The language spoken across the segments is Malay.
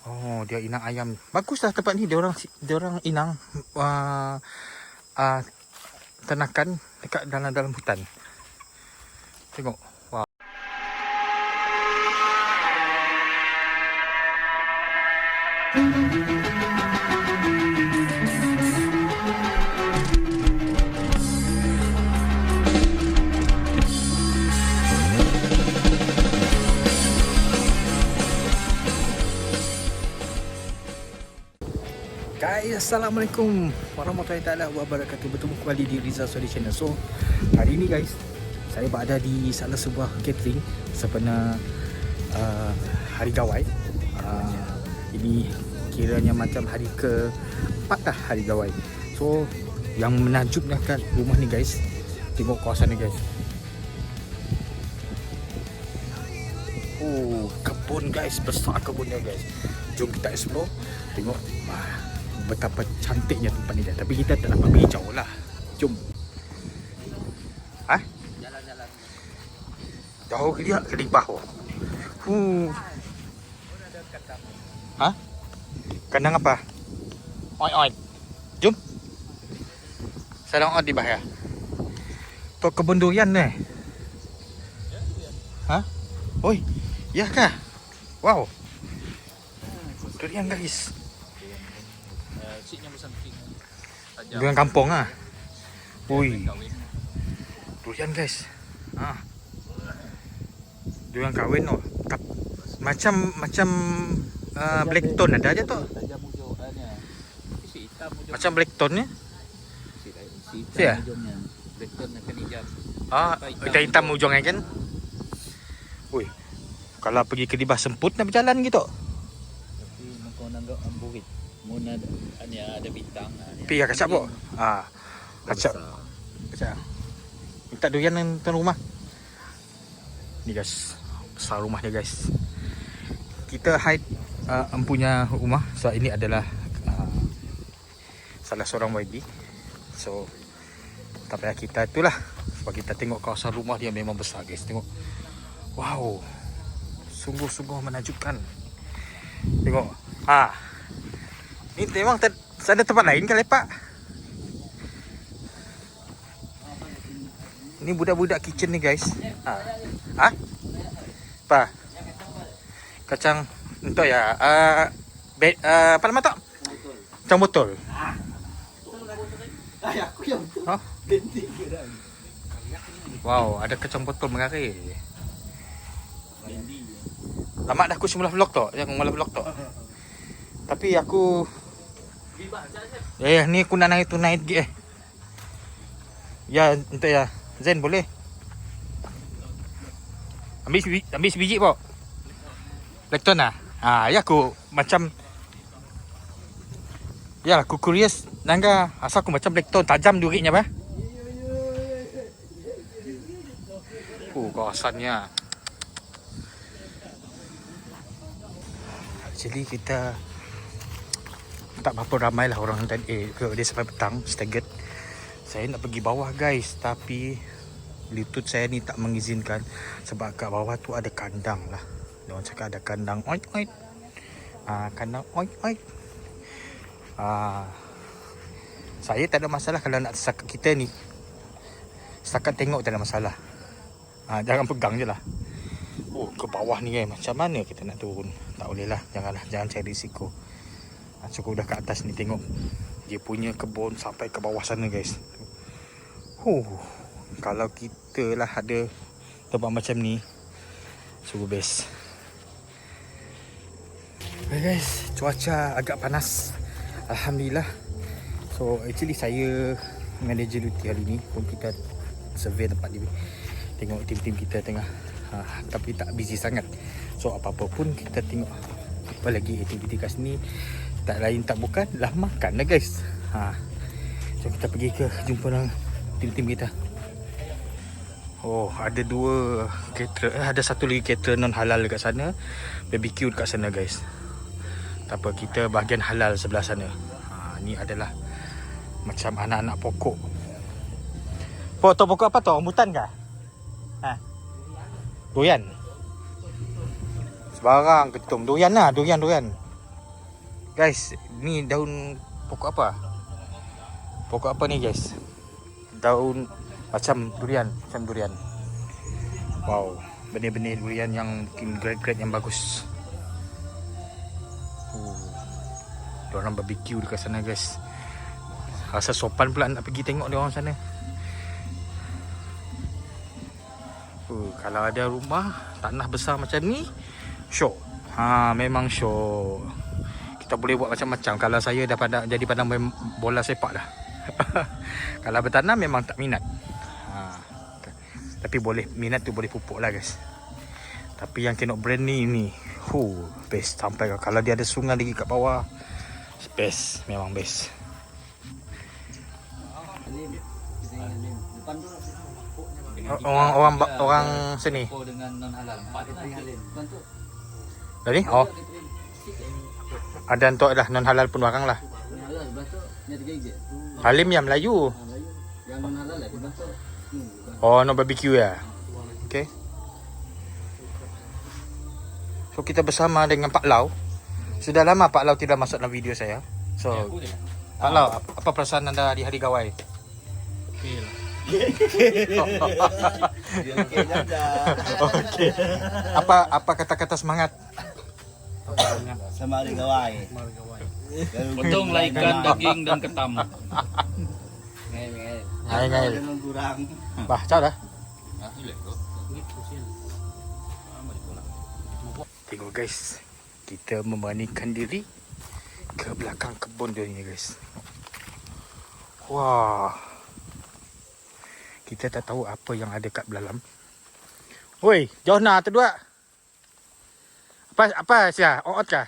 Oh, dia inang ayam. Baguslah tempat ni. Dia orang inang ternakan dekat dalam hutan. Tengok. Wow. Guys, Assalamualaikum warahmatullahi taala wabarakatuh. Bertemu kembali di Rizal Sodi Channel. So, hari ini guys, saya berada di salah sebuah catering sempena Hari Gawai. Ini kiranya macam hari ke-4 dah Hari Gawai. So, yang menakjubnya kat rumah ni guys, tengok kawasan ni guys. Oh, kebun guys, besar kebunnya guys. Jom kita explore, tengok betapa cantiknya tempat ni dah. Tapi kita tak dapat pergi jauh lah. Jom. Jalan-jalan. Jauh ke dia? Ke Limpah. Kandang apa? Oi. Jom. Salam di bahaya. Tu kebun durian ni. Oi. Ya kah? Wow. Durian guys. Durian kampung ah. Ui. Durian guys. Durian kahwin tu. Macam Blackton ada aja tu. Macam Blackton ni. Siapa? Blackton akan hijau. Hitam ujungnya kan. Ui. Kalau pergi ke Libah semput nak berjalan gitu. Tapi kau nak amburit. Muna ada bintang. Pergi kacap pun. Kacap. Minta durian yang tuan rumah. Ni guys, besar rumah dia guys. Kita hide empunya rumah. So ini adalah salah seorang YB. So tak payah kita itulah. Sebab kita tengok kawasan rumah dia memang besar guys. Tengok. Wow. Sungguh-sungguh menakjubkan. Tengok. Ni memang ada tempat lain ke lepak? Ni budak-budak kitchen ni guys. Apa? Kacang untuk ya. Apa nama tak? Kacang botol. Wow, ada kacang botol mengalir. Lama dah aku semula vlog tu. Yang mula vlog tu. Tapi aku ni aku nak naik gig Ya, untuk ya. Zen boleh. Ambil sebiji pok. Blackton lah. Ya aku macam ya aku curious nangga asal aku macam Blackton tajam duriknya bah. Kawasannya. Actually kita tak berapa ramai lah orang tadi dia sampai petang staggered. Saya nak pergi bawah guys, tapi lutut saya ni tak mengizinkan sebab kat bawah tu ada kandang lah. Dia orang cakap ada kandang oik. Kandang oik. Saya tak ada masalah kalau nak setakat kita ni. Setakat tengok tak ada masalah. Jangan pegang je lah. Ke bawah ni macam mana kita nak turun? Tak boleh lah, jangan cari risiko. Cukup dah ke atas ni tengok. Dia punya kebun sampai ke bawah sana guys. Kalau kita lah ada tempat macam ni, sungguh best. Okay guys, cuaca agak panas. Alhamdulillah. So actually saya manager duty hari ni pun kita survey tempat ni. Tengok tim-tim kita tengah tapi tak busy sangat. So apa-apa pun kita tengok apa lagi aktiviti kat sini. Tak lain tak bukan lah makan lah guys. So kita pergi ke jumpa dengan tim-tim kita. Ada dua caterer, ada satu lagi caterer non halal dekat sana. BBQ dekat sana guys. Tak apa, kita bahagian halal sebelah sana. Ni adalah macam anak-anak pokok. Pokok apa tu? Rambutan kah? Durian. Sebarang ketum. Durian lah, durian. Guys, ni daun pokok apa? Pokok apa ni guys? Daun macam durian. Wow, benih-benih durian yang mungkin grade-grade yang bagus. Diorang barbecue dekat sana guys. Rasa sopan pula nak pergi tengok diorang sana. Kalau ada rumah tanah besar macam ni, syok. Memang syok. Kita boleh buat macam-macam. Kalau saya dah jadi pandang main bola sepak dah. Kalau bertanam memang tak minat. Tapi boleh, minat tu boleh pupuk lah guys. Tapi yang tengok brand ni best. Sampai kalau dia ada sungai lagi kat bawah, best, memang best. Orang sini. Dengan non halal. Tadi? Oh. Ada untuk dah non halal pun barang lah. Halim yang Melayu. Yang non halal lah dibantu. Oh, no barbecue ya. Okay. So kita bersama dengan Pak Lau. Sudah lama Pak Lau tidak masuk dalam video saya. So Pak Lau, apa perasaan anda di hari gawai? Okey lah. Okey. Apa kata-kata semangat? Sama hari gawai. Potonglah ikan, daging dan ketam. Ngail. Jangan kurang. Bah, cak dah. Tengok guys, kita memberanikan diri ke belakang kebun dia ni guys. Wah. Kita tak tahu apa yang ada kat dalam. Woi, jauh nak terdua. Apa sia? Oot kah?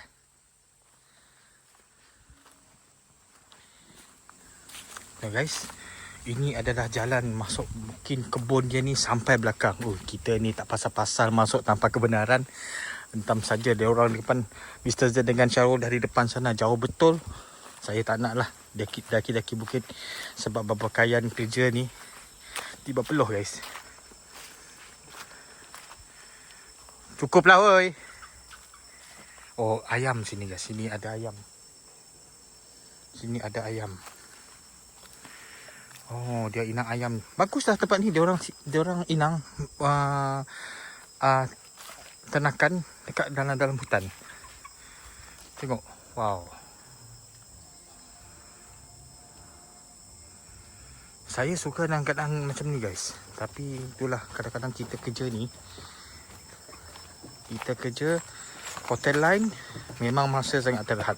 Nah guys, ini adalah jalan masuk mungkin kebun dia ni sampai belakang. Kita ni tak pasal-pasal masuk tanpa kebenaran. Entam saja dia orang di depan Mr. Z dengan Syarul dari depan sana jauh betul. Saya tak nak lah daki bukit sebab berpakaian kerja ni tiba peluh guys. Cukuplah woi. Oh, ayam sini guys. Sini ada ayam. Oh, dia inang ayam. Baguslah tempat ni. Dia orang inang ternakan dekat dalam hutan. Tengok. Wow. Saya suka dalam keadaan macam ni guys. Tapi itulah kadang-kadang kita kerja ni. Kita kerja hotel line memang masa sangat terhad.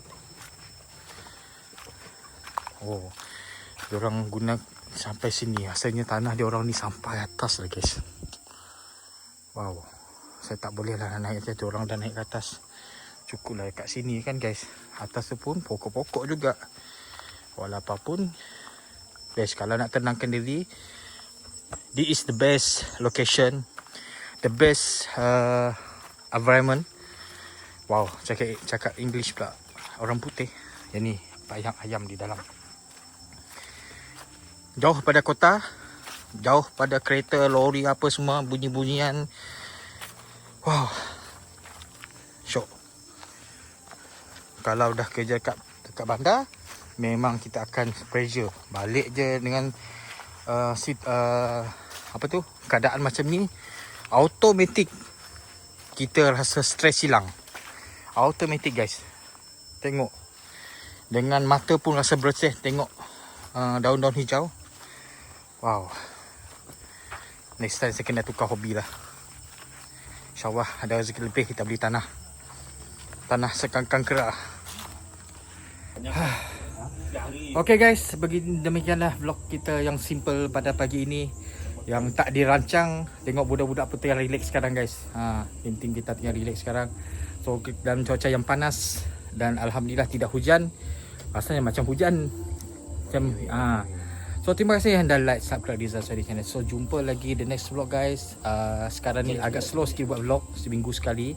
Oh. Diorang guna sampai sini. Asalnya tanah diorang ni sampai atas lah guys. Wow. Saya tak boleh lah naik atas. Diorang dah naik ke atas. Cukup lah kat sini kan guys. Atas tu pun pokok-pokok juga. Walaupun best kalau nak tenangkan diri. This is the best location. The best environment. Wow, cakap English pula. Orang putih. Yang ni ayam di dalam. Jauh pada kota. Jauh pada kereta, lori apa semua. Bunyi-bunyian. Wow. Syok. Kalau dah kerja dekat bandar, memang kita akan pressure. Balik je dengan keadaan macam ni. Automatik kita rasa stres hilang. Automatik guys. Tengok. Dengan mata pun rasa bersih. Tengok daun-daun hijau. Wow. Next time saya kena tukar hobi lah. InsyaAllah ada rezeki lebih kita beli tanah. Tanah sekangkang kerak. Okay guys, demikianlah vlog kita yang simple pada pagi ini. Yang tak dirancang. Tengok budak-budak pun tengah relax sekarang guys. Tim kita tengah relax sekarang. So dalam cuaca yang panas. Dan Alhamdulillah tidak hujan. Rasanya macam hujan. So terima kasih yang dah like, subscribe di Zazwadi channel. So jumpa lagi the next vlog guys. Sekarang ni agak slow sikit buat vlog. Seminggu sekali.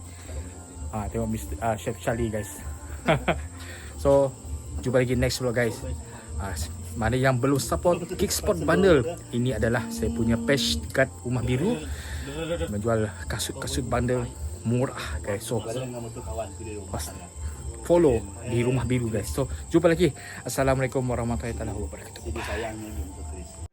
Tengok Chef Charlie guys. So jumpa lagi next vlog guys. Mana yang belum support Kicksport Bundle, ini adalah saya punya page dekat Rumah Biru, menjual kasut-kasut bundle murah guys. So Barang kamu tu kawan tu dia rumah Pas- sana. follow di Rumah Biru guys. So jumpa lagi. Assalamualaikum warahmatullahi wabarakatuh. Jadi sayangnya gitu Chris.